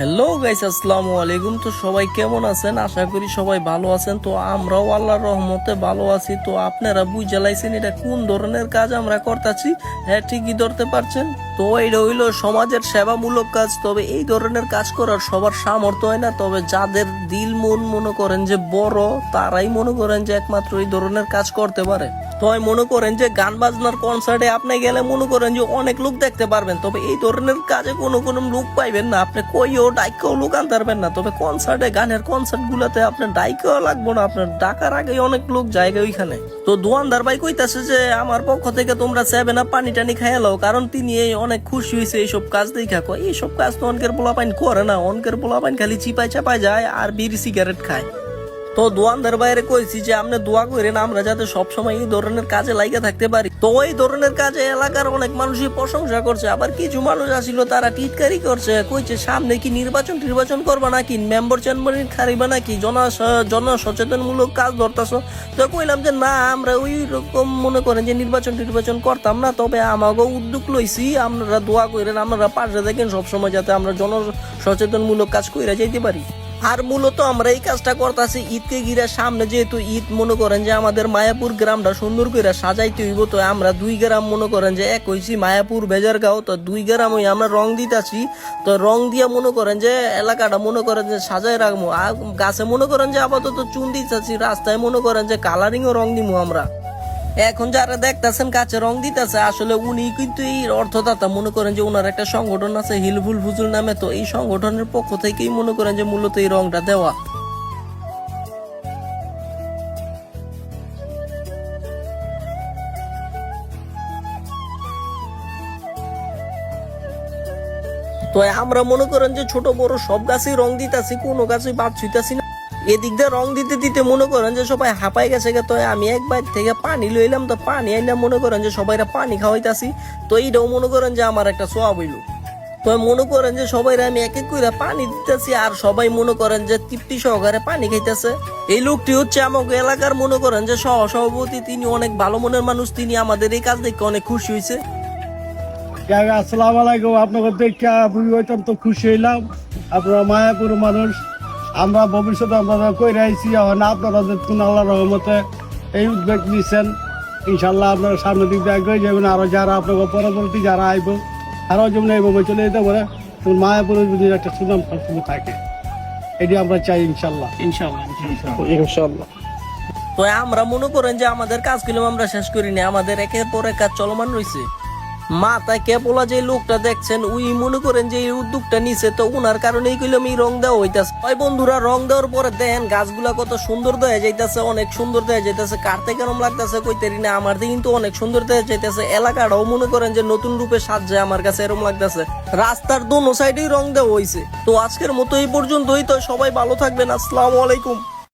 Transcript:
Hello guys, আসসালামু আলাইকুম। তো সবাই কেমন আছেন? আশা করি সবাই ভালো আছেন। তো আমরাও আল্লাহর রহমতে ভালো আছি। তো আপনারা বুঝে লাইছেন এটা কোন ধরনের কাজ আমরা করতেছি? হ্যাঁ, ঠিকই ধরতে পারছেন। তো এটা হইলো সমাজের সেবামূলক কাজ। তবে এই ধরনের কাজ করার সবার সামর্থ্য হয় না। তবে যাদের দিল মন মনে করেন যে বড়, তারাই মনে করেন যে একমাত্র এই ধরনের কাজ করতে পারে। তো মনে করেন যে গান বাজনার কনসার্টে আপনি গেলে মনে করেন যে অনেক লোক দেখতে পারবেন, তবে এই ধরনের কাজে কোনো লোক পাইবেন না। আপনি কইও ডাইকেও লোক আনতে পারবেন না। তবে কনসার্টে, গানের কনসার্ট গুলাতে আপনার ডাইকেও লাগবো না, আপনার ডাকার আগে অনেক লোক জায়গা ওইখানে। তো দোয়ানদার ভাই কইতাছে যে আমার পক্ষ থেকে তোমরা চাইবে না পানি টানি খাইয়ালো, কারণ তিনি এই অনেক খুশি হয়েছে এইসব কাজ দেখা। কয় এইসব কাজ তো অনকের পোলাপাইন করে না, অনকের পোলাপাইন খালি চিপাই চাপাই যায় আর বিড়ি সিগারেট খায়। তো দোয়ানদার বাইরে কইছি যে আপনি দোয়া করেন আমরা যাতে সবসময় এই ধরনের কাজে লাইগা থাকতে পারি। তো এই ধরনের কাজে এলাকার অনেক মানুষই প্রশংসা করছে, আবার কিছু মানুষ আসিল তারা টিটকারি করছে, কইছে সামনে কি নির্বাচন করবা নাকি, মেম্বার চেম্বার খারিবা নাকি, জন সচেতনমূলক কাজ ধরতেছ। তো কইলাম যে না, আমরা ওই রকম মনে করেন যে নির্বাচন করতাম না, তবে আমাকেও উদ্যোগ লইছি, আপনারা দোয়া করেন, আপনারা পাশে দেখেন সবসময় যাতে আমরা সচেতনমূলক কাজ কইরা যাইতে পারি। আর মূলত আমরা এই কাজটা করতেছি ঈদকে ঘিরে, সামনে যেহেতু ঈদ মনে করেন যে আমাদের মায়াপুর গ্রামটা সুন্দর করে সাজাইতে হইব। তো আমরা 2 গ্রাম মনে করেন যে এক হইছি মায়াপুর বেজারগাঁও, তো 2 গ্রাম ওই আমরা রং দিতেছি। তো রং দিয়া মনে করেন যে এলাকাটা মনে করেন যে সাজাই রাখবো। আর গাছে মনে করেন যে আপাতত চুন দিতেছি, রাস্তায় মনে করেন যে কালারিং ও রং দিবো আমরা। এখন যারা দেখতেছেন কাছে রং দিতেছে, আসলে উনি কিন্তু এই অর্থদাতা, মনে করেন যে ওনার একটা সংগঠন আছে হিলফুল ফুজুল নামে। তো এই সংগঠনের পক্ষ থেকেই মনে করেন যে মূলত এই রংটা দেওয়া। তো আমরা মনে করেন যে ছোট বড় সব গাছেই রং দিতেছি, কোনো গাছই বাদ ছুঁইতাছি না। এদিক দিয়ে রং দিতে দিতে মনে করেন যে সবাই হাঁপাই গেছে। তো আমি এক বাইর থেকে পানি লইলাম, তো পানি আইলাম মনে করেন যে সবাই পানি খাওয়াইতাছি। তো এইটাও মনে করেন যে আমার একটা সোয়াব হইল। তো মনে করেন যে সবাই আমি এক এক করে পানি দিতেছি, আর সবাই মনে করেন যে তৃপ্তি সহকারে পানি খাইতেছে। এই লোকটি হচ্ছে আমাকে এলাকার মনে করেন যে সহসভাপতি, তিনি অনেক ভালো মনের মানুষ, তিনি আমাদের এই কাজ দেখে অনেক খুশি হয়েছে। আসসালামু আলাইকুম। আপনাকে দেখে আমি অত্যন্ত খুশি হইলাম। আপনারা মায়াপুর মানুষ, আমরা ভবিষ্যতে আপনারা কই রাইছি, এখন আপনারা দেখুন আল্লাহর রহমতে এই উদ্যোগ নিচ্ছেন। ইনশাল্লাহ আপনারা সামনের দিক দিয়ে এগিয়ে যাবেন। আরো যারা আপনাকে পরবর্তী যারা আইব আরো যেমন এইভাবে চলে যেতে পারে, মায়াপুরের যদি একটা সুনাম সবসময় থাকে, এটি আমরা চাই। ইনশাল্লাহ ইনশাল্লাহ ইনশাল্লাহ। তো আমরা মনে করেন যে আমাদের কাজগুলো আমরা শেষ করিনি, আমাদের একের পর এক কাজ চলমান রয়েছে। মাথায় কেবলা যে লোকটা দেখছেন উই মনে করেন যে এই উদ্যোগটা নিছে, তো উনার কারণেই কইলাম এই রং দেওয়া হইতাছে। ওই বন্ধুরা, রং দেওয়ার পরে দেখেন গাছগুলা কত সুন্দর দেয়া যাইতেছে, অনেক সুন্দর দেয়া যাইতেছে। কাটতে কেরম লাগতেছে কইতেরি না, আমার দিয়ে কিন্তু অনেক সুন্দর দেয়া যাইতেছে। এলাকাটাও মনে করেন যে নতুন রূপে সাজছে, আমার কাছে এরকম লাগতেছে। রাস্তার দোনো সাইডেই রং দেওয়া হইছে। তো আজকের মতো এই পর্যন্তই। তো সবাই ভালো থাকবেন, আসসালামু আলাইকুম।